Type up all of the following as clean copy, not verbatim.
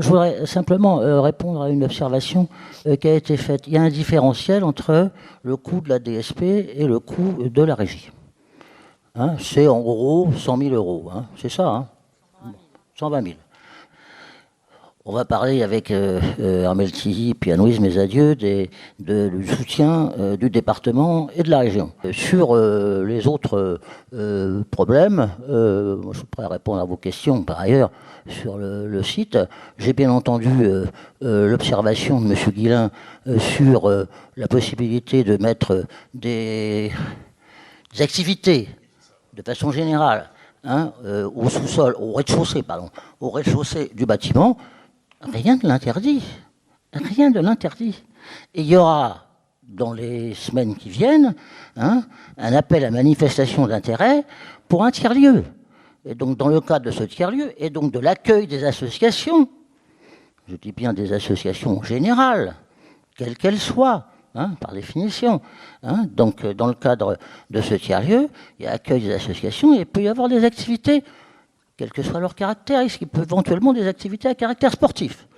je voudrais simplement répondre à une observation qui a été faite. Il y a un différentiel entre le coût de la DSP et le coût de la régie. Hein, c'est en gros 100 000 euros. Hein, c'est ça, hein, 120 000. On va parler avec Armel Tizy, puis Anouise, mes adieux, du soutien du département et de la région. Sur les autres problèmes, moi je suis prêt à répondre à vos questions par ailleurs sur le site. J'ai bien entendu l'observation de M. Guillain sur la possibilité de mettre des activités de façon générale hein, au sous-sol, au rez-de-chaussée du bâtiment. Rien ne l'interdit. Rien ne l'interdit. Et il y aura, dans les semaines qui viennent, hein, un appel à manifestation d'intérêt pour un tiers-lieu. Et donc, dans le cadre de ce tiers-lieu, et donc de l'accueil des associations, je dis bien des associations générales, quelles qu'elles soient, hein, par définition. Hein, donc, dans le cadre de ce tiers-lieu, il y a accueil des associations et il peut y avoir des activités quel que soit leur caractère, il peut éventuellement des activités à caractère sportif.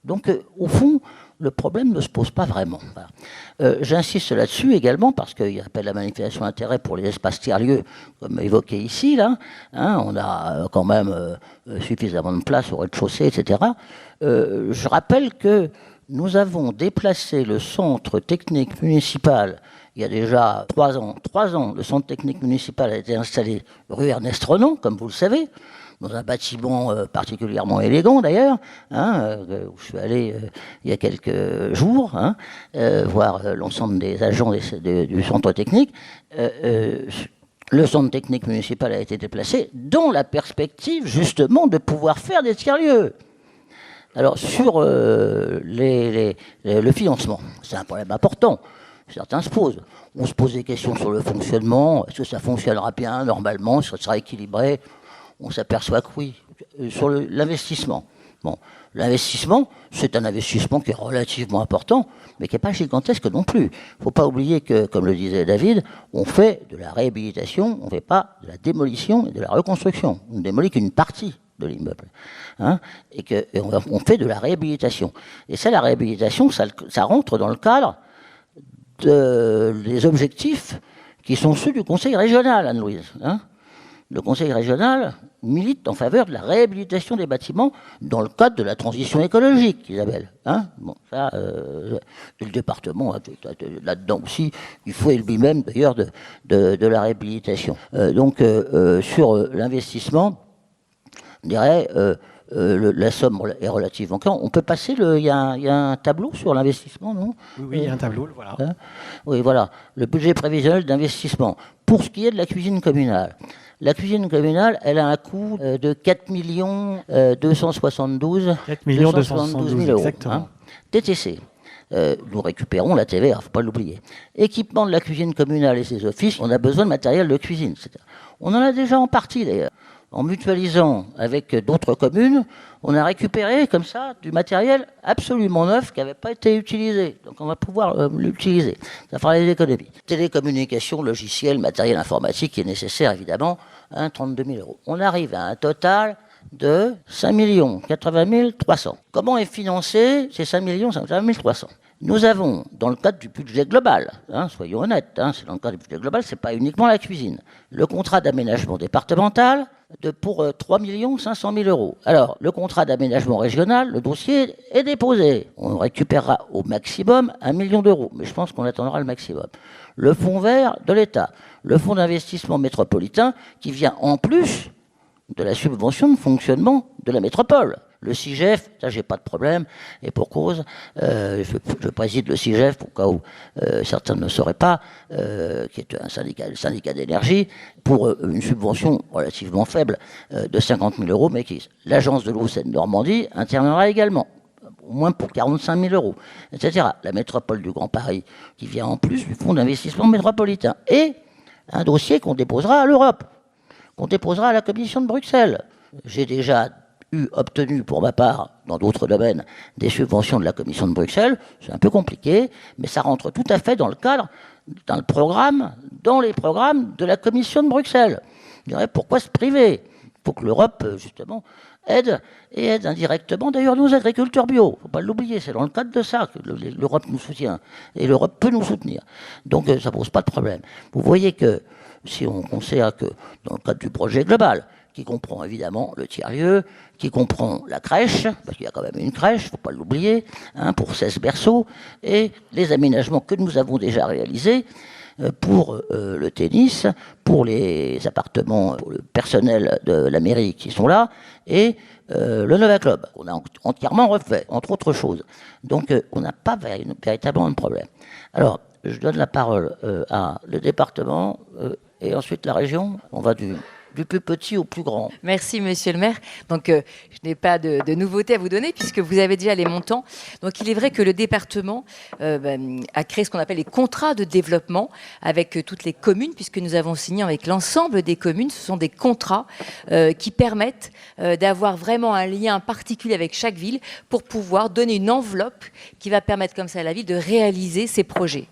Donc, au fond, le problème ne se pose pas vraiment. Voilà. J'insiste là-dessus également, parce qu'il y a appel à manifestation d'intérêt pour les espaces tiers-lieux, comme évoqué ici, là. Hein, on a quand même suffisamment de place au rez-de-chaussée, etc. Je rappelle que nous avons déplacé le centre technique municipal il y a déjà 3 ans. 3 ans, le centre technique municipal a été installé rue Ernest Renan, comme vous le savez, dans un bâtiment particulièrement élégant d'ailleurs, hein, où je suis allé il y a quelques jours, hein, voir l'ensemble des agents du centre technique. Le centre technique municipal a été déplacé dans la perspective justement de pouvoir faire des tiers-lieux. Alors sur le financement, c'est un problème important. Certains se posent. On se pose des questions sur le fonctionnement. Est-ce que ça fonctionnera bien normalement? Est-ce que ça sera équilibré? On s'aperçoit que oui. Sur l'investissement. Bon, l'investissement, c'est un investissement qui est relativement important, mais qui n'est pas gigantesque non plus. Il ne faut pas oublier que, comme le disait David, on fait de la réhabilitation, on ne fait pas de la démolition et de la reconstruction. On ne démolit qu'une partie de l'immeuble. Hein, et on fait de la réhabilitation. Et ça, la réhabilitation, ça rentre dans le cadre des objectifs qui sont ceux du Conseil régional, Anne-Louise. Hein. Le Conseil régional milite en faveur de la réhabilitation des bâtiments dans le cadre de la transition écologique, Isabelle. Hein. Bon, ça, le département, là-dedans aussi, il faut lui-même d'ailleurs de la réhabilitation. Donc, sur l'investissement, on dirait... la somme est relativement claire. On peut passer, il y a un tableau sur l'investissement, non? Oui, il y a un tableau, voilà. Oui, voilà. Le budget prévisionnel d'investissement. Pour ce qui est de la cuisine communale. La cuisine communale, elle a un coût de 4 272 000 euros. Exactement. Hein. TTC. Nous récupérons la TVA, il ne faut pas l'oublier. Équipement de la cuisine communale et ses offices, on a besoin de matériel de cuisine. On en a déjà en partie d'ailleurs. En mutualisant avec d'autres communes, on a récupéré comme ça du matériel absolument neuf qui n'avait pas été utilisé. Donc on va pouvoir l'utiliser. Ça fera des économies. Télécommunications, logiciels, matériel informatique qui est nécessaire évidemment, 32 000 euros. On arrive à un total de 5 80 300. Comment est financé ces 5 80 300 ? Nous avons, dans le cadre du budget global, hein, soyons honnêtes, hein, c'est dans le cadre du budget global, c'est pas uniquement la cuisine, le contrat d'aménagement départemental pour 3 500 000 euros. Alors, le contrat d'aménagement régional, le dossier est déposé. On récupérera au maximum 1 million d'euros, mais je pense qu'on attendra le maximum. Le fonds vert de l'État, le fonds d'investissement métropolitain, qui vient en plus de la subvention de fonctionnement de la métropole. Le CIGEF, ça j'ai pas de problème, et pour cause, je préside le CIGEF, au cas où certains ne le sauraient pas, qui est un syndicat, le syndicat d'énergie, pour une subvention relativement faible de 50 000 euros, mais qui, l'agence de l'eau Seine-Normandie interviendra également, au moins pour 45 000 euros, etc. La métropole du Grand Paris, qui vient en plus du fonds d'investissement métropolitain, et un dossier qu'on déposera à l'Europe, qu'on déposera à la Commission de Bruxelles. J'ai déjà obtenu pour ma part, dans d'autres domaines, des subventions de la Commission de Bruxelles. C'est un peu compliqué, mais ça rentre tout à fait dans le cadre, dans les programmes de la Commission de Bruxelles. Je dirais, pourquoi se priver? faut que l'Europe, justement, aide, et aide indirectement d'ailleurs nos agriculteurs bio. Il ne faut pas l'oublier, c'est dans le cadre de ça que l'Europe nous soutient. Et l'Europe peut nous soutenir. Donc ça ne pose pas de problème. Vous voyez que si on considère que dans le cadre du projet global, qui comprend évidemment le tiers-lieu, qui comprend la crèche, parce qu'il y a quand même une crèche, il ne faut pas l'oublier, hein, pour 16 berceaux, et les aménagements que nous avons déjà réalisés, pour le tennis, pour les appartements, pour le personnel de la mairie qui sont là, et le Nova Club. On a entièrement refait, entre autres choses. Donc on n'a pas véritablement de problème. Alors, je donne la parole à le département et ensuite la région. On va du plus petit au plus grand. Merci, monsieur le maire. Donc, je n'ai pas de nouveautés à vous donner puisque vous avez déjà les montants. Donc, il est vrai que le département a créé ce qu'on appelle les contrats de développement avec toutes les communes, puisque nous avons signé avec l'ensemble des communes. Ce sont des contrats qui permettent d'avoir vraiment un lien particulier avec chaque ville pour pouvoir donner une enveloppe qui va permettre comme ça à la ville de réaliser ses projets.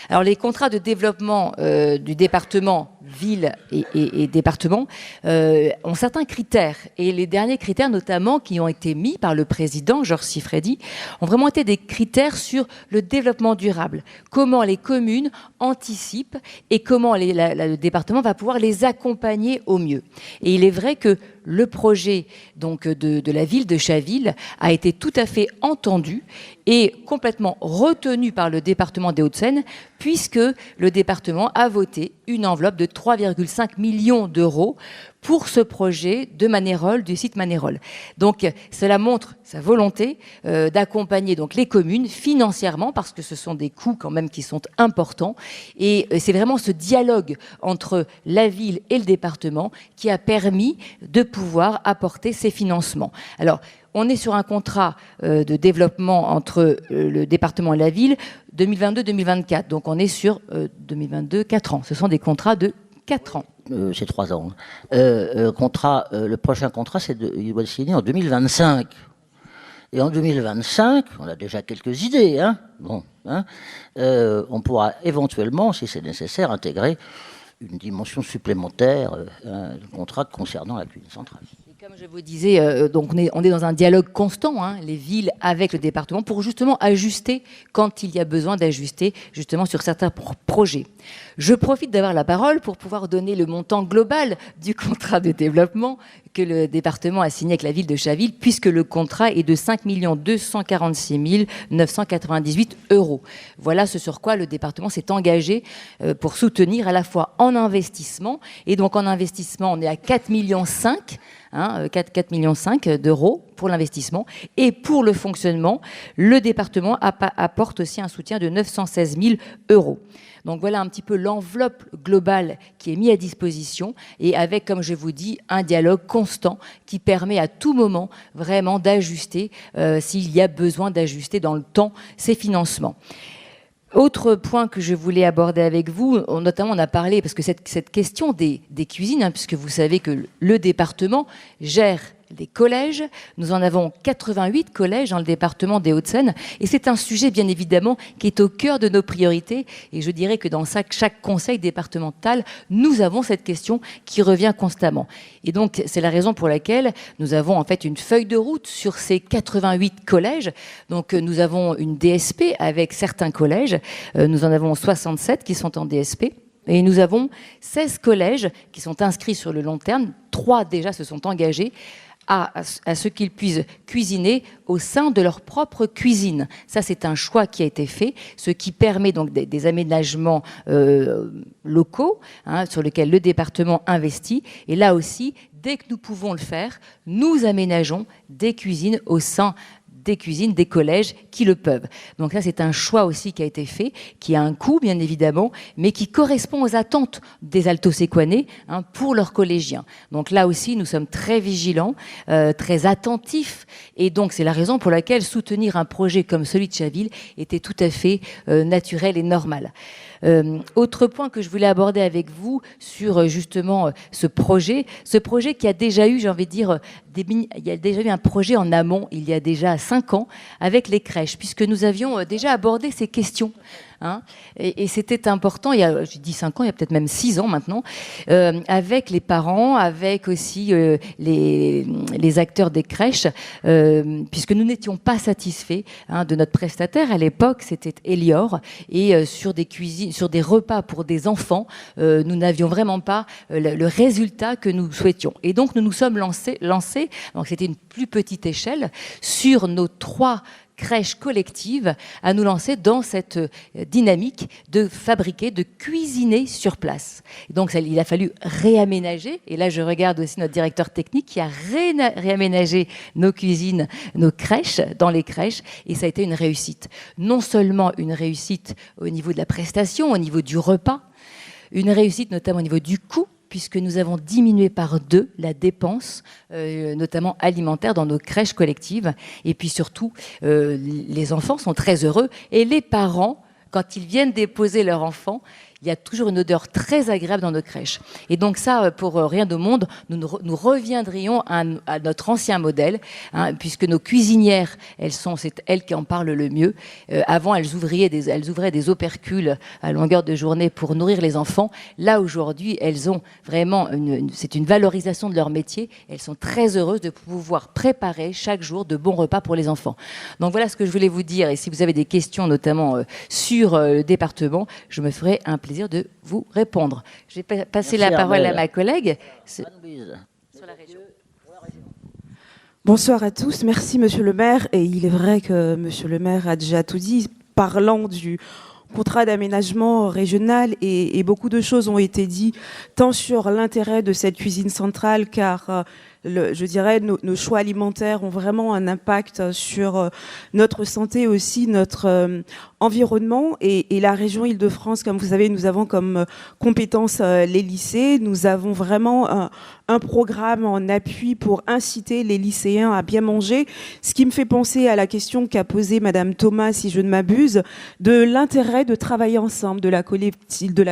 Alors, les contrats de développement du département, ville et département ont certains critères. Et les derniers critères, notamment, qui ont été mis par le président, Georges Siffredi, ont vraiment été des critères sur le développement durable. Comment les communes anticipent et comment le département va pouvoir les accompagner au mieux. Et il est vrai que le projet donc, de la ville de Chaville a été tout à fait entendu et complètement retenu par le département des Hauts-de-Seine, puisque le département a voté une enveloppe de 3,5 millions d'euros pour ce projet de Manérolles, du site Manérolles. Donc, cela montre sa volonté d'accompagner donc les communes financièrement, parce que ce sont des coûts quand même qui sont importants. Et c'est vraiment ce dialogue entre la ville et le département qui a permis de pouvoir apporter ces financements. Alors, on est sur un contrat de développement entre le département et la ville 2022-2024. Donc, on est sur 2022, 4 ans. Ce sont des contrats de 4 ans. C'est 3 ans. Le prochain contrat, il doit être signé en 2025. Et en 2025, on a déjà quelques idées. Hein, on pourra éventuellement, si c'est nécessaire, intégrer une dimension supplémentaire du contrat concernant la cuisine centrale. Comme je vous disais, donc on est dans un dialogue constant, hein, les villes avec le département, pour justement ajuster quand il y a besoin d'ajuster justement sur certains projets. Je profite d'avoir la parole pour pouvoir donner le montant global du contrat de développement que le département a signé avec la ville de Chaville, puisque le contrat est de 5 246 998 €. Voilà ce sur quoi le département s'est engagé pour soutenir à la fois en investissement, et donc en investissement on est à 4,5 millions, 4,5 millions d'euros pour l'investissement, et pour le fonctionnement, le département apporte aussi un soutien de 916 000 €. Donc voilà un petit peu l'enveloppe globale qui est mise à disposition, et avec, comme je vous dis, un dialogue constant qui permet à tout moment vraiment d'ajuster, s'il y a besoin d'ajuster dans le temps, ces financements. Autre point que je voulais aborder avec vous, notamment on a parlé, parce que cette question des cuisines, hein, puisque vous savez que le département gère des collèges, nous en avons 88 collèges dans le département des Hauts-de-Seine, et c'est un sujet bien évidemment qui est au cœur de nos priorités, et je dirais que dans chaque conseil départemental, nous avons cette question qui revient constamment. Et donc c'est la raison pour laquelle nous avons en fait une feuille de route sur ces 88 collèges. Donc nous avons une DSP avec certains collèges, nous en avons 67 qui sont en DSP. Et nous avons 16 collèges qui sont inscrits sur le long terme, 3 déjà se sont engagés à ce qu'ils puissent cuisiner au sein de leur propre cuisine. Ça, c'est un choix qui a été fait, ce qui permet donc des aménagements locaux, hein, sur lesquels le département investit. Et là aussi, dès que nous pouvons le faire, nous aménageons des cuisines au sein des cuisines, des collèges qui le peuvent. Donc là, c'est un choix aussi qui a été fait, qui a un coût, bien évidemment, mais qui correspond aux attentes des alto-séquanais, hein, pour leurs collégiens. Donc là aussi, nous sommes très vigilants, très attentifs, et donc c'est la raison pour laquelle soutenir un projet comme celui de Chaville était tout à fait naturel et normal. Autre point que je voulais aborder avec vous sur justement ce projet qui a déjà eu, j'ai envie de dire, il y a déjà eu un projet en amont, il y a déjà 5 ans, avec les crèches, puisque nous avions déjà abordé ces questions hein, et c'était important, j'ai dit 5 ans, il y a peut-être même 6 ans maintenant, avec les parents, avec aussi les acteurs des crèches, puisque nous n'étions pas satisfaits de notre prestataire. À l'époque, c'était Elior, et sur des cuisines, sur des repas pour des enfants, nous n'avions vraiment pas le résultat que nous souhaitions. Et donc, nous nous sommes lancés, donc c'était une plus petite échelle, sur nos 3 crèches collectives, à nous lancer dans cette dynamique de fabriquer, de cuisiner sur place. Donc il a fallu réaménager, et là je regarde aussi notre directeur technique qui a réaménagé nos cuisines, nos crèches, dans les crèches, et ça a été une réussite. Non seulement une réussite au niveau de la prestation, au niveau du repas, une réussite notamment au niveau du coût, puisque nous avons diminué par 2 la dépense, notamment alimentaire, dans nos crèches collectives. Et puis surtout, les enfants sont très heureux. Et les parents, quand ils viennent déposer leur enfant, il y a toujours une odeur très agréable dans nos crèches. Et donc ça, pour rien au monde, nous reviendrions à notre ancien modèle, puisque nos cuisinières, c'est elles qui en parlent le mieux. Avant, elles ouvraient des opercules à longueur de journée pour nourrir les enfants. Là, aujourd'hui, elles ont vraiment c'est une valorisation de leur métier. Elles sont très heureuses de pouvoir préparer chaque jour de bons repas pour les enfants. Donc voilà ce que je voulais vous dire. Et si vous avez des questions, notamment sur le département, je me ferai un plaisir de vous répondre. Je vais passer la parole à ma collègue sur la région. Bonsoir à tous. Merci, Monsieur le maire. Et il est vrai que Monsieur le maire a déjà tout dit, parlant du contrat d'aménagement régional, et beaucoup de choses ont été dites, tant sur l'intérêt de cette cuisine centrale, car je dirais, nos choix alimentaires ont vraiment un impact sur notre santé, aussi notre environnement. Et la région Île-de-France, comme vous savez, nous avons comme compétence les lycées. Nous avons vraiment un programme en appui pour inciter les lycéens à bien manger. Ce qui me fait penser à la question qu'a posée Madame Thomas, si je ne m'abuse, de l'intérêt de travailler ensemble, de la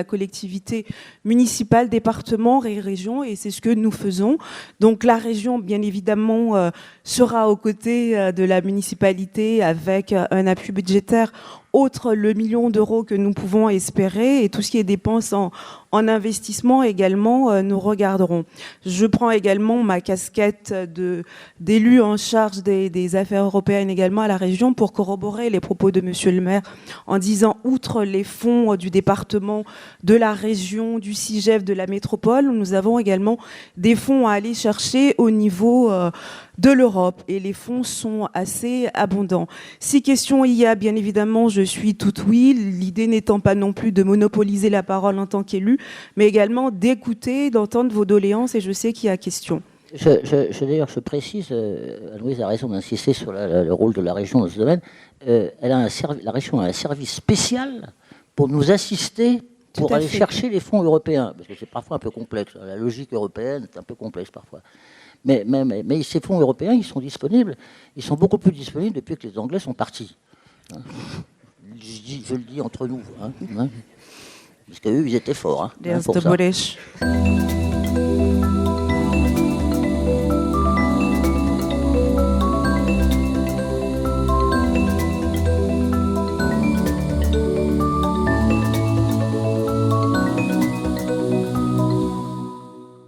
collectivité municipale, département et région. Et c'est ce que nous faisons. Donc la région, bien évidemment, sera aux côtés de la municipalité avec un appui budgétaire autre le million d'euros que nous pouvons espérer, et tout ce qui est dépenses en investissement également, nous regarderons. Je prends également ma casquette d'élu en charge des affaires européennes également à la région pour corroborer les propos de Monsieur le maire en disant, outre les fonds du département, de la région, du CIGEF, de la métropole, nous avons également des fonds à aller chercher au niveau de l'Europe, et les fonds sont assez abondants. Si question il y a, bien évidemment, je suis toute oui, l'idée n'étant pas non plus de monopoliser la parole en tant qu'élu, mais également d'écouter, d'entendre vos doléances, et je sais qu'il y a question. D'ailleurs, je précise, Anne-Louise a raison d'insister sur le rôle de la région dans ce domaine. La région a un service spécial pour nous assister, pour aller chercher les fonds européens, parce que c'est parfois un peu complexe. La logique européenne est un peu complexe parfois. Mais ces fonds européens, ils sont disponibles. Ils sont beaucoup plus disponibles depuis que les Anglais sont partis. Je le dis entre nous. Parce qu'eux, ils étaient forts. Pour ça.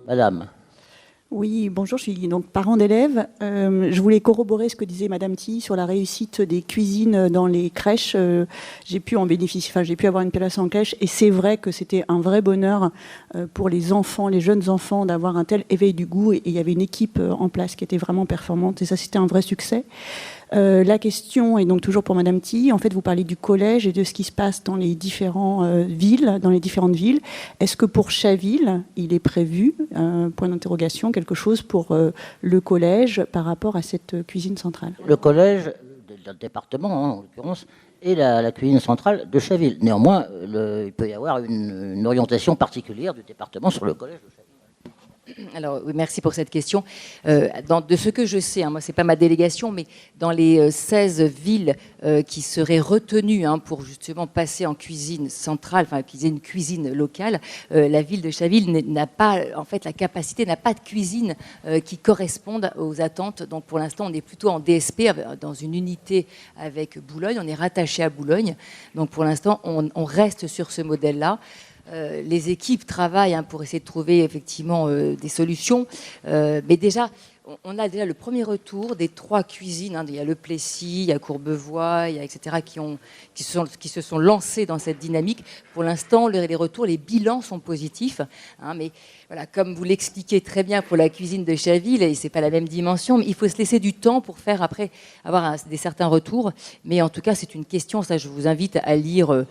Madame. Oui, bonjour, je suis donc parent d'élèves. Je voulais corroborer ce que disait Madame Tilly sur la réussite des cuisines dans les crèches. J'ai pu en bénéficier, j'ai pu avoir une place en crèche, et c'est vrai que c'était un vrai bonheur pour les enfants, les jeunes enfants, d'avoir un tel éveil du goût, et il y avait une équipe en place qui était vraiment performante, et ça, c'était un vrai succès. La question est donc toujours pour Madame Tilly. En fait, vous parlez du collège et de ce qui se passe dans les différentes villes. Est-ce que pour Chaville, il est prévu, point d'interrogation, quelque chose pour le collège par rapport à cette cuisine centrale? Le collège, le département en l'occurrence, et la cuisine centrale de Chaville. Néanmoins, il peut y avoir une orientation particulière du département sur le collège de Chaville. Alors, oui, merci pour cette question. De ce que je sais, moi, ce n'est pas ma délégation, mais dans les 16 villes qui seraient retenues pour justement passer en cuisine centrale, enfin, qu'ils aient une cuisine locale, la ville de Chaville n'a pas, en fait, la capacité, n'a pas de cuisine qui corresponde aux attentes. Donc, pour l'instant, on est plutôt en DSP, dans une unité avec Boulogne. On est rattaché à Boulogne. Donc, pour l'instant, on reste sur ce modèle-là. Les équipes travaillent pour essayer de trouver effectivement des solutions. Mais déjà, on a déjà le premier retour des 3 cuisines. Il y a Le Plessis, il y a Courbevoie, il y a etc. qui se sont lancés dans cette dynamique. Pour l'instant, les retours, les bilans sont positifs. Mais voilà, comme vous l'expliquez très bien pour la cuisine de Chaville, et c'est pas la même dimension, mais il faut se laisser du temps pour faire après avoir certains retours. Mais en tout cas, c'est une question. Ça, je vous invite à lire.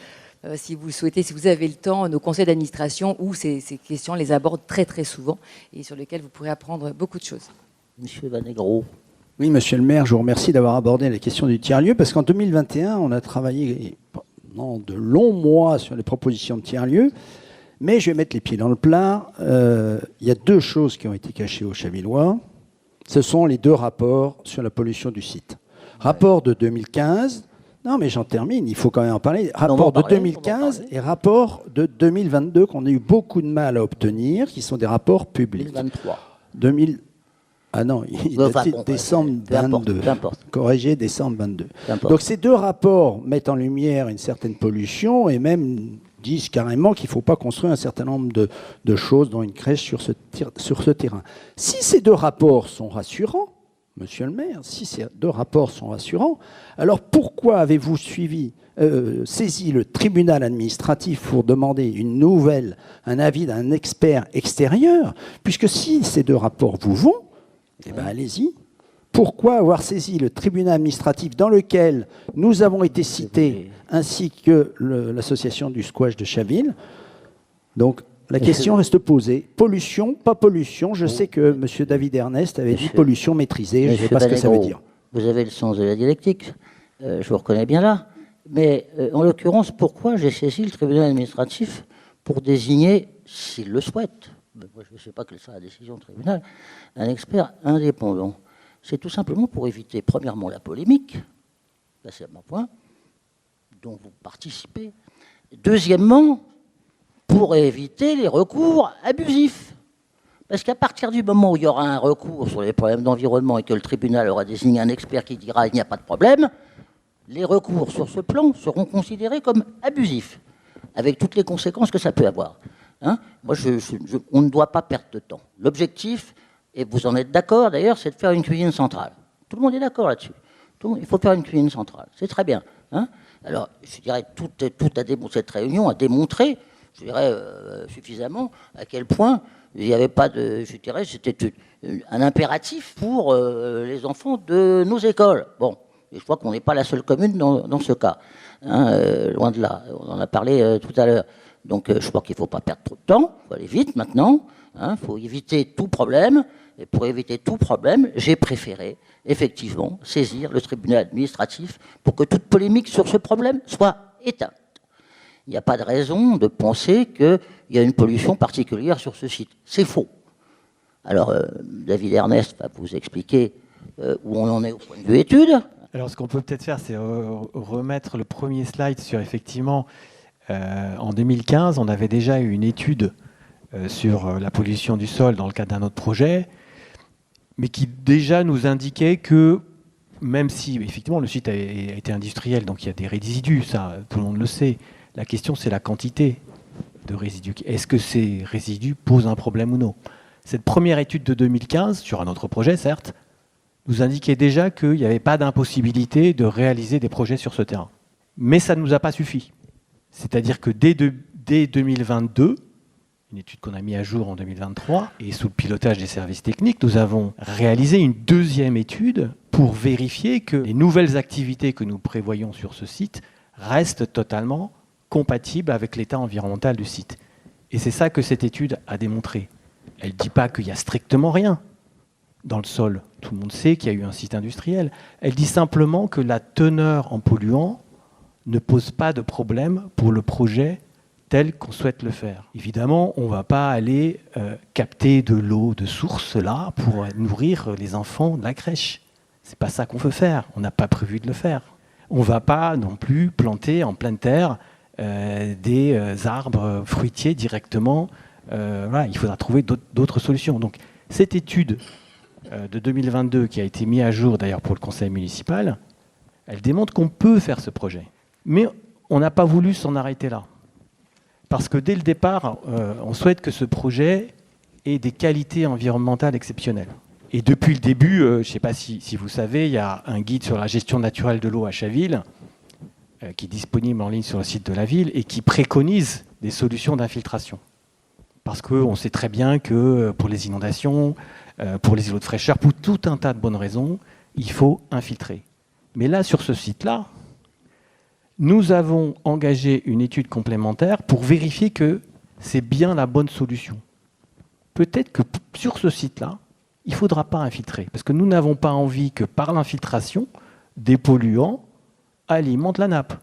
Si vous le souhaitez, si vous avez le temps, nos conseils d'administration où ces questions les abordent très très souvent et sur lesquelles vous pourrez apprendre beaucoup de choses. Monsieur Vanegro. Oui, monsieur le maire, je vous remercie d'avoir abordé la question du tiers-lieu parce qu'en 2021, on a travaillé pendant de longs mois sur les propositions de tiers-lieu, mais je vais mettre les pieds dans le plat. Il y a 2 choses qui ont été cachées aux Chavillois. Ce sont les 2 rapports sur la pollution du site. Rapport de 2015. Non, mais j'en termine, il faut quand même en parler. Rapport de 2015 et rapport de 2022 qu'on a eu beaucoup de mal à obtenir, qui sont des rapports publics. 2023. Ah non, il date décembre 22. Corrigé, décembre 22. Donc ces 2 rapports mettent en lumière une certaine pollution et même disent carrément qu'il ne faut pas construire un certain nombre de choses dans une crèche sur ce terrain. Si ces 2 rapports sont rassurants, monsieur le maire, si ces 2 rapports sont rassurants, alors pourquoi avez-vous saisi le tribunal administratif pour demander un avis d'un expert extérieur? Puisque si ces 2 rapports vous vont, allez-y. Pourquoi avoir saisi le tribunal administratif dans lequel nous avons été cités, ainsi que l'association du squash de Chaville? Donc, la question reste posée. Pollution, pas pollution. Je sais que M. David Ernest avait dit pollution maîtrisée. Je ne sais pas ce que ça veut dire. Vous avez le sens de la dialectique. Je vous reconnais bien là. Mais en l'occurrence, pourquoi j'ai saisi le tribunal administratif pour désigner, s'il le souhaite, moi je ne sais pas quelle sera la décision du tribunal, un expert indépendant? C'est tout simplement pour éviter, premièrement, la polémique. Là, c'est mon point, dont vous participez. Deuxièmement, pour éviter les recours abusifs. Parce qu'à partir du moment où il y aura un recours sur les problèmes d'environnement et que le tribunal aura désigné un expert qui dira il n'y a pas de problème, les recours sur ce plan seront considérés comme abusifs, avec toutes les conséquences que ça peut avoir. Moi, on ne doit pas perdre de temps. L'objectif, et vous en êtes d'accord d'ailleurs, c'est de faire une cuisine centrale. Tout le monde est d'accord là-dessus. Il faut faire une cuisine centrale. C'est très bien. Alors, je dirais, cette réunion a démontré, je dirais, suffisamment à quel point il n'y avait pas de... Je dirais, c'était un impératif pour les enfants de nos écoles. Bon, et je crois qu'on n'est pas la seule commune dans ce cas. Loin de là. On en a parlé tout à l'heure. Donc, je crois qu'il ne faut pas perdre trop de temps. Il faut aller vite maintenant. Il faut éviter tout problème. Et pour éviter tout problème, j'ai préféré, effectivement, saisir le tribunal administratif pour que toute polémique sur ce problème soit éteinte. Il n'y a pas de raison de penser qu'il y a une pollution particulière sur ce site. C'est faux. Alors, David Ernest va vous expliquer où on en est au point de vue études. Alors, ce qu'on peut peut-être faire, c'est remettre le premier slide sur, effectivement, en 2015, on avait déjà eu une étude sur la pollution du sol dans le cadre d'un autre projet, mais qui déjà nous indiquait que, même si, effectivement, le site a été industriel, donc il y a des résidus, ça, tout le monde le sait, la question, c'est la quantité de résidus. Est-ce que ces résidus posent un problème ou non? Cette première étude de 2015, sur un autre projet, certes, nous indiquait déjà qu'il n'y avait pas d'impossibilité de réaliser des projets sur ce terrain. Mais ça ne nous a pas suffi. C'est-à-dire que dès 2022, une étude qu'on a mise à jour en 2023, et sous le pilotage des services techniques, nous avons réalisé une deuxième étude pour vérifier que les nouvelles activités que nous prévoyons sur ce site restent totalement compatibles avec l'état environnemental du site. Et c'est ça que cette étude a démontré. Elle ne dit pas qu'il y a strictement rien dans le sol. Tout le monde sait qu'il y a eu un site industriel. Elle dit simplement que la teneur en polluants ne pose pas de problème pour le projet tel qu'on souhaite le faire. Évidemment, on ne va pas aller capter de l'eau de source là pour nourrir les enfants de la crèche. C'est pas ça qu'on veut faire. On n'a pas prévu de le faire. On ne va pas non plus planter en pleine terre des arbres fruitiers directement. Voilà, il faudra trouver d'autres solutions. Donc, cette étude de 2022, qui a été mise à jour d'ailleurs pour le conseil municipal, elle démontre qu'on peut faire ce projet. Mais on n'a pas voulu s'en arrêter là. Parce que dès le départ, on souhaite que ce projet ait des qualités environnementales exceptionnelles. Et depuis le début, je ne sais pas si vous savez, il y a un guide sur la gestion naturelle de l'eau à Chaville, qui est disponible en ligne sur le site de la ville, et qui préconise des solutions d'infiltration. Parce qu'on sait très bien que pour les inondations, pour les îlots de fraîcheur, pour tout un tas de bonnes raisons, il faut infiltrer. Mais là, sur ce site-là, nous avons engagé une étude complémentaire pour vérifier que c'est bien la bonne solution. Peut-être que sur ce site-là, il ne faudra pas infiltrer, parce que nous n'avons pas envie que par l'infiltration, des polluants alimentent la nappe.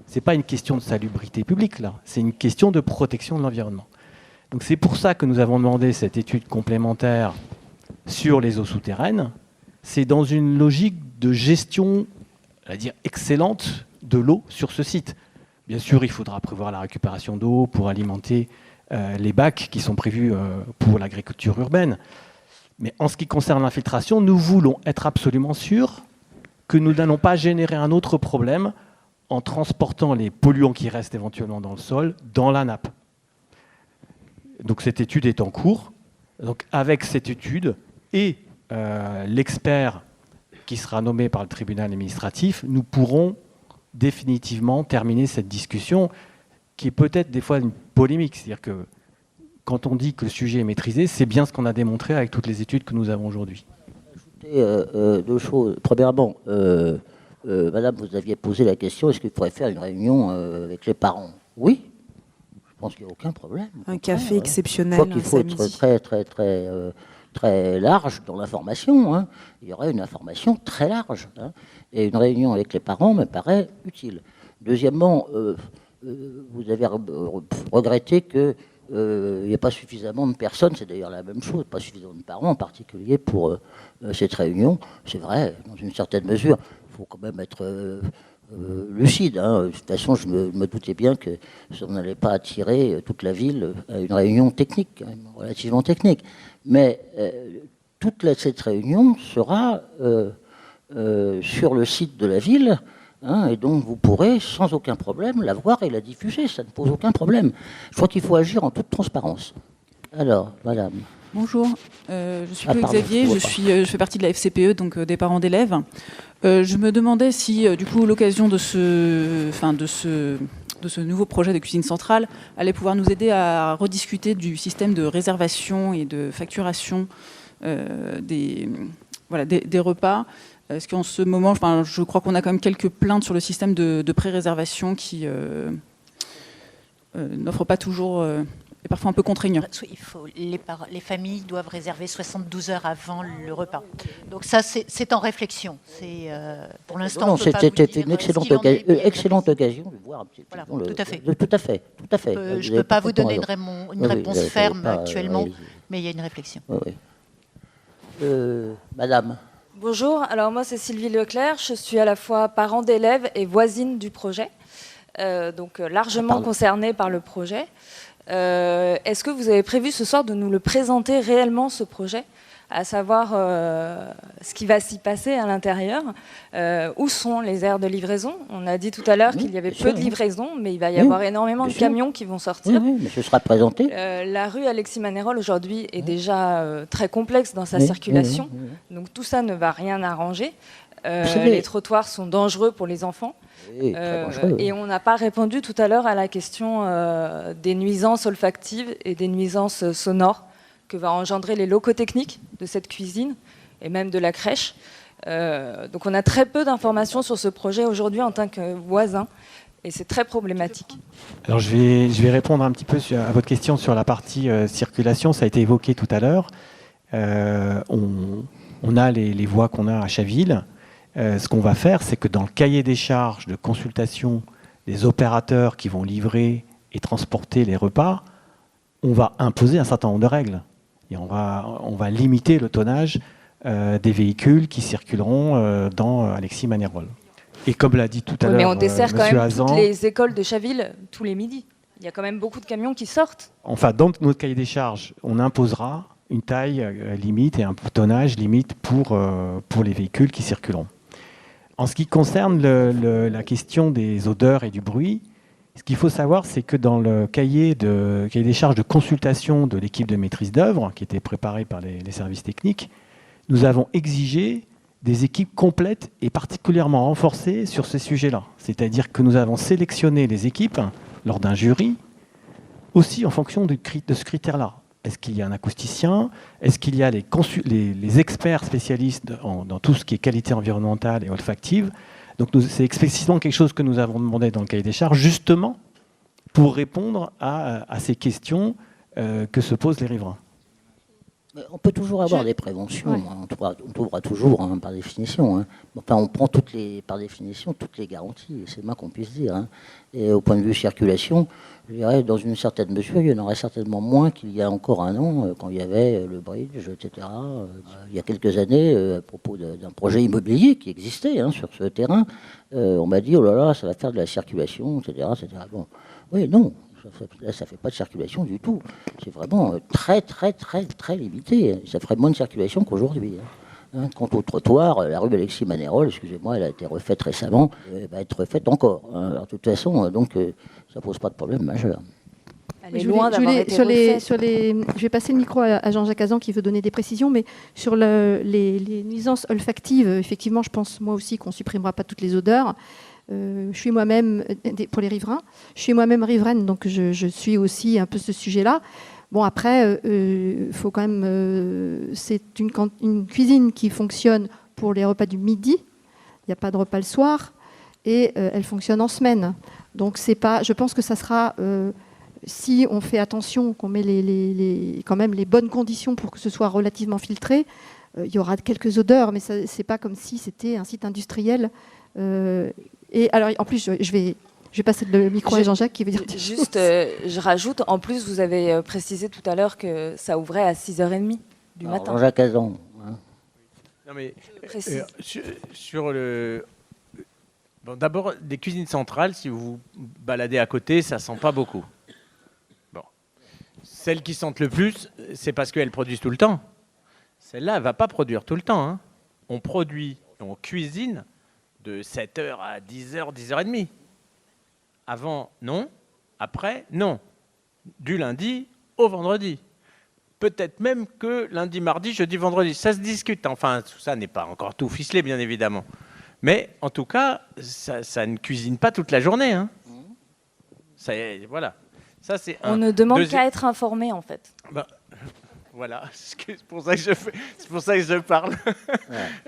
Ce n'est pas une question de salubrité publique, là, c'est une question de protection de l'environnement. Donc c'est pour ça que nous avons demandé cette étude complémentaire sur les eaux souterraines. C'est dans une logique de gestion, on va dire, excellente de l'eau sur ce site. Bien sûr, il faudra prévoir la récupération d'eau pour alimenter les bacs qui sont prévus pour l'agriculture urbaine. Mais en ce qui concerne l'infiltration, nous voulons être absolument sûrs que nous n'allons pas générer un autre problème en transportant les polluants qui restent éventuellement dans le sol dans la nappe. Donc cette étude est en cours. Donc avec cette étude et l'expert qui sera nommé par le tribunal administratif, nous pourrons définitivement terminer cette discussion qui est peut-être des fois une polémique. C'est-à-dire que quand on dit que le sujet est maîtrisé, c'est bien ce qu'on a démontré avec toutes les études que nous avons aujourd'hui. Deux choses. Premièrement, madame, vous aviez posé la question, est-ce qu'il faudrait faire une réunion avec les parents? Oui. Je pense qu'il n'y a aucun problème. Un café exceptionnel. Je crois qu'il faut être très large dans l'information. Hein. Il y aurait une information très large. Hein. Et une réunion avec les parents me paraît utile. Deuxièmement, vous avez regretté qu'il n'y ait pas suffisamment de personnes. C'est d'ailleurs la même chose, pas suffisamment de parents en particulier pour cette réunion. C'est vrai, dans une certaine mesure. Il faut quand même être... lucide. Hein. De toute façon, je me doutais bien que ça n'allait pas attirer toute la ville à une réunion technique, quand même, relativement technique. Mais toute cette réunion sera sur le site de la ville, hein, et donc vous pourrez sans aucun problème la voir et la diffuser. Ça ne pose aucun problème. Je crois qu'il faut agir en toute transparence. Alors, madame. Bonjour, je suis Chloé Xavier, je fais partie de la FCPE, donc des parents d'élèves. Je me demandais si, du coup, l'occasion de ce nouveau projet de cuisine centrale allait pouvoir nous aider à rediscuter du système de réservation et de facturation des repas. Parce qu'en ce moment, je crois qu'on a quand même quelques plaintes sur le système de pré-réservation qui n'offre pas toujours... est parfois un peu contraignant. Les familles doivent réserver 72 heures avant le repas. Donc ça, c'est en réflexion. Pour l'instant, c'était une excellente occasion de voir un petit peu. Voilà, tout à fait. Tout à fait. Je ne peux pas vous donner une réponse ferme actuellement, mais il y a une réflexion. Oui. Madame. Bonjour, alors moi c'est Sylvie Leclerc, je suis à la fois parent d'élèves et voisine du projet, donc largement concernée par le projet. Est-ce que vous avez prévu ce soir de nous le présenter réellement, ce projet, à savoir ce qui va s'y passer à l'intérieur, où sont les aires de livraison? On a dit tout à l'heure qu'il y avait peu de livraison, mais il va y avoir énormément de camions qui vont sortir. Oui, mais ce sera présenté. La rue Alexis Manérol aujourd'hui est déjà très complexe dans sa circulation, donc tout ça ne va rien arranger. Les trottoirs sont dangereux pour les enfants. Et on n'a pas répondu tout à l'heure à la question des nuisances olfactives et des nuisances sonores que va engendrer les locaux techniques de cette cuisine et même de la crèche. Donc on a très peu d'informations sur ce projet aujourd'hui en tant que voisin et c'est très problématique. Alors je vais répondre un petit peu à votre question sur la partie circulation. Ça a été évoqué tout à l'heure. On a les voies qu'on a à Chaville. Ce qu'on va faire, c'est que dans le cahier des charges de consultation des opérateurs qui vont livrer et transporter les repas, on va imposer un certain nombre de règles. Et on va limiter le tonnage des véhicules qui circuleront dans Alexis Manérol. Et comme l'a dit tout à l'heure, mais on dessert quand même Hazan, toutes les écoles de Chaville tous les midis. Il y a quand même beaucoup de camions qui sortent. Enfin, dans notre cahier des charges, on imposera une taille limite et un tonnage limite pour les véhicules qui circuleront. En ce qui concerne la question des odeurs et du bruit, ce qu'il faut savoir, c'est que dans le cahier des charges de consultation de l'équipe de maîtrise d'œuvre, qui était préparé par les services techniques, nous avons exigé des équipes complètes et particulièrement renforcées sur ce sujet-là. C'est-à-dire que nous avons sélectionné les équipes lors d'un jury, aussi en fonction de ce critère-là. Est-ce qu'il y a un acousticien? Est-ce qu'il y a les experts spécialistes dans tout ce qui est qualité environnementale et olfactive? Donc c'est explicitement quelque chose que nous avons demandé dans le cahier des charges, justement pour répondre à ces questions que se posent les riverains. On peut toujours avoir des préventions, on trouvera toujours, par définition. Enfin, on prend par définition toutes les garanties, c'est le moins qu'on puisse dire. Et au point de vue circulation, je dirais, dans une certaine mesure, il y en aurait certainement moins qu'il y a encore un an, quand il y avait le bridge, etc. Il y a quelques années, à propos d'un projet immobilier qui existait sur ce terrain, on m'a dit, oh là là, ça va faire de la circulation, etc. Bon, oui, non. Là, ça ne fait pas de circulation du tout. C'est vraiment très, très, très, très limité. Ça ferait moins de circulation qu'aujourd'hui. Quant au trottoir, la rue Alexis Manérol, excusez-moi, elle a été refaite récemment, elle va être refaite encore. Alors, de toute façon, donc, ça ne pose pas de problème majeur. Je vais passer le micro à Jean-Jacques Hazan qui veut donner des précisions, mais sur les nuisances olfactives, effectivement, je pense moi aussi qu'on ne supprimera pas toutes les odeurs. Je suis moi-même, pour les riverains, je suis moi-même riveraine, donc je suis aussi un peu ce sujet-là. Bon, après, faut quand même, c'est une cuisine qui fonctionne pour les repas du midi. Il n'y a pas de repas le soir et elle fonctionne en semaine. Donc c'est pas, je pense que ça sera, si on fait attention, qu'on met quand même les bonnes conditions pour que ce soit relativement filtré, il y aura quelques odeurs, mais c'est pas comme si c'était un site industriel. Et alors, en plus, je vais passer le micro à Jean-Jacques qui veut dire... Juste, je rajoute, en plus, vous avez précisé tout à l'heure que ça ouvrait à 6h30 du matin. Jean-Jacques Hazan. Non, mais sur le... Bon, d'abord, des cuisines centrales, si vous vous baladez à côté, ça ne sent pas beaucoup. Bon. Celles qui sentent le plus, c'est parce qu'elles produisent tout le temps. Celle-là, elle ne va pas produire tout le temps. On produit, on cuisine de 7h à 10h, 10h30. Avant, non. Après, non. Du lundi au vendredi. Peut-être même que lundi, mardi, jeudi, vendredi. Ça se discute. Enfin, tout ça n'est pas encore tout ficelé, bien évidemment. Mais en tout cas, ça ne cuisine pas toute la journée. Voilà. Ça, c'est on ne demande qu'à être informé, en fait. Voilà, c'est pour ça que je parle.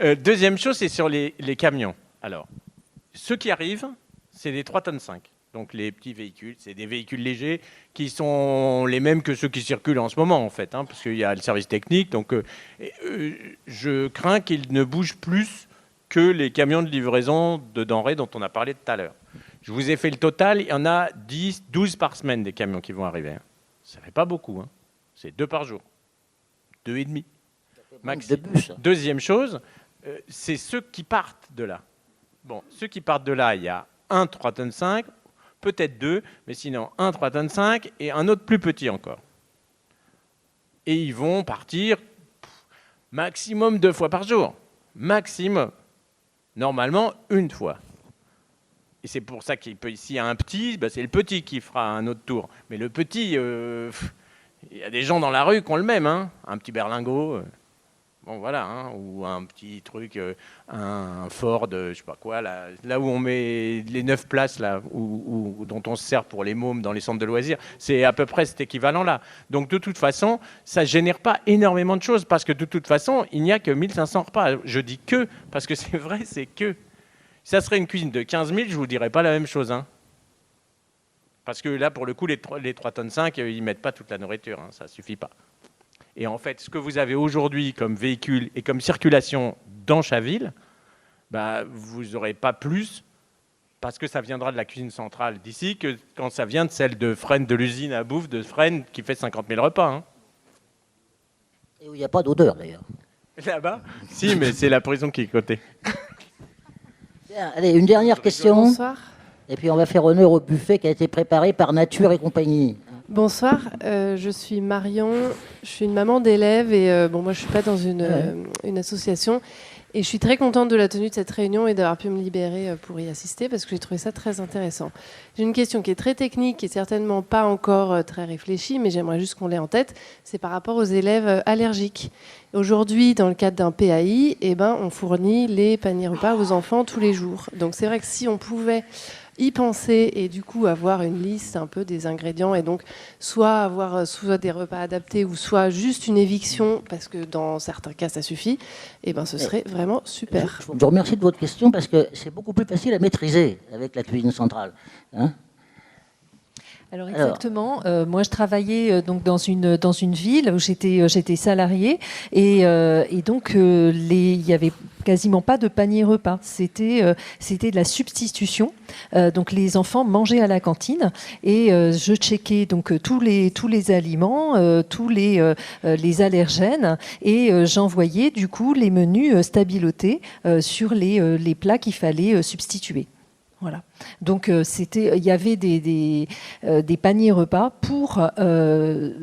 Ouais. Deuxième chose, c'est sur les camions. Alors, ceux qui arrivent, c'est des 3,5 tonnes. Donc les petits véhicules, c'est des véhicules légers qui sont les mêmes que ceux qui circulent en ce moment, en fait, parce qu'il y a le service technique. Donc je crains qu'ils ne bougent plus que les camions de livraison de denrées dont on a parlé tout à l'heure. Je vous ai fait le total, il y en a 10, 12 par semaine des camions qui vont arriver. Ça ne fait pas beaucoup, c'est 2 par jour. 2,5. Max. Deuxième chose, c'est ceux qui partent de là. Bon, ceux qui partent de là, il y a un 3,5 tonnes, peut-être 2, mais sinon un 3,5 tonnes et un autre plus petit encore. Et ils vont partir maximum 2 fois par jour. Maximum. Normalement, 1 fois. Et c'est pour ça qu'il peut, s'il y a un petit, c'est le petit qui fera un autre tour. Mais le petit, il y a des gens dans la rue qui ont le même, un petit berlingot. Bon, voilà, ou un petit truc, un Ford, je sais pas quoi, là où on met les 9 places, là, dont on se sert pour les mômes dans les centres de loisirs, c'est à peu près cet équivalent-là. Donc, de toute façon, ça ne génère pas énormément de choses, parce que de toute façon, il n'y a que 1500 repas. Je dis que, parce que c'est vrai, c'est que. Si ça serait une cuisine de 15 000, je ne vous dirais pas la même chose. Parce que là, pour le coup, les 3,5 tonnes, ils ne mettent pas toute la nourriture, ça ne suffit pas. Et en fait, ce que vous avez aujourd'hui comme véhicule et comme circulation dans Chaville, vous n'aurez pas plus parce que ça viendra de la cuisine centrale d'ici que quand ça vient de celle de Fresnes, de l'usine à bouffe de Fresnes qui fait 50 000 repas. Hein. Et où il n'y a pas d'odeur d'ailleurs. Là-bas ? Si, mais c'est la prison qui est cotée. Bien, allez, une dernière question. Bonsoir. Et puis on va faire honneur au buffet qui a été préparé par Nature et compagnie. Bonsoir, je suis Marion, je suis une maman d'élèves et moi je suis pas dans une association et je suis très contente de la tenue de cette réunion et d'avoir pu me libérer pour y assister parce que j'ai trouvé ça très intéressant. J'ai une question qui est très technique et certainement pas encore très réfléchie, mais j'aimerais juste qu'on l'ait en tête, c'est par rapport aux élèves allergiques. Aujourd'hui, dans le cadre d'un PAI, on fournit les paniers repas aux enfants tous les jours. Donc c'est vrai que si on pouvait y penser et du coup avoir une liste un peu des ingrédients et donc soit avoir soit des repas adaptés ou soit juste une éviction parce que dans certains cas ça suffit, ce serait vraiment super. Je vous remercie de votre question parce que c'est beaucoup plus facile à maîtriser avec la cuisine centrale. Hein ? Alors exactement. Moi, je travaillais donc dans une ville où j'étais salariée et donc il y avait quasiment pas de panier repas. C'était de la substitution. Donc les enfants mangeaient à la cantine et je checkais donc tous les aliments, tous les allergènes et j'envoyais du coup les menus stabilotés sur les plats qu'il fallait substituer. Voilà. Donc il y avait des paniers repas pour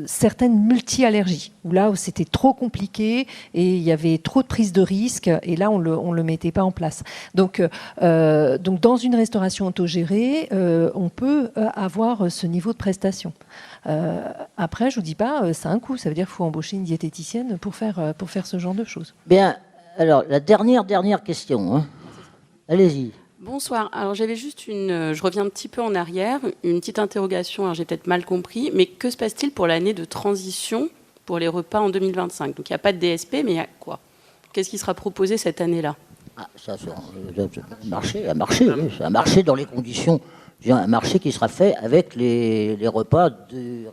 certaines multi-allergies où là où c'était trop compliqué et il y avait trop de prise de risque et là on le mettait pas en place. Donc dans une restauration autogérée, on peut avoir ce niveau de prestation. Après, je vous dis pas, ça a un coût. Ça veut dire qu'il faut embaucher une diététicienne pour faire ce genre de choses. Bien. Alors la dernière question. Hein. Allez-y. Bonsoir. Alors j'avais juste je reviens un petit peu en arrière, une petite interrogation. Alors j'ai peut-être mal compris, mais que se passe-t-il pour l'année de transition pour les repas en 2025 ? Donc il n'y a pas de DSP, mais il y a quoi ? Qu'est-ce qui sera proposé cette année-là ? Ça, c'est un marché dans les conditions, un marché qui sera fait avec les repas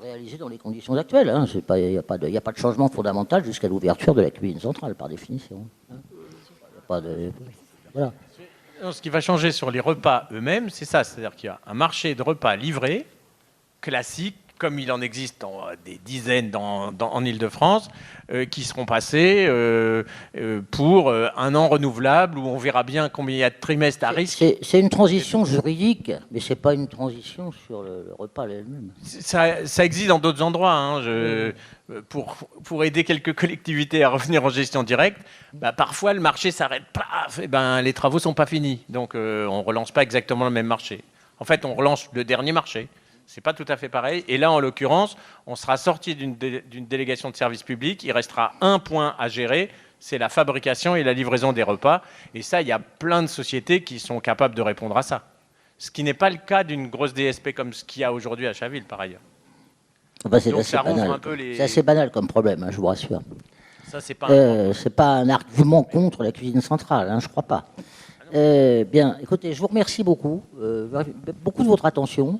réalisés dans les conditions actuelles. Hein. Il n'y a pas de changement fondamental jusqu'à l'ouverture de la cuisine centrale par définition. Hein. Il n'y a pas de voilà. Ce qui va changer sur les repas eux-mêmes, c'est ça. C'est-à-dire qu'il y a un marché de repas livrés, classique, comme il en existe des dizaines en Ile-de-France, qui seront passés pour un an renouvelable, où on verra bien combien il y a de trimestres à risque. C'est une transition juridique, mais ce n'est pas une transition sur le repas elle-même. Ça existe dans d'autres endroits. Hein. Pour aider quelques collectivités à revenir en gestion directe, parfois le marché s'arrête, paf, les travaux ne sont pas finis. Donc on ne relance pas exactement le même marché. En fait, on relance le dernier marché. Ce n'est pas tout à fait pareil. Et là, en l'occurrence, on sera sorti d'une délégation de service public. Il restera un point à gérer, c'est la fabrication et la livraison des repas. Et ça, il y a plein de sociétés qui sont capables de répondre à ça. Ce qui n'est pas le cas d'une grosse DSP comme ce qu'il y a aujourd'hui à Chaville, par ailleurs. C'est assez banal comme problème, hein, je vous rassure. Ça, c'est pas un argument contre la cuisine centrale, hein, je ne crois pas. Bien, écoutez, je vous remercie beaucoup de votre attention.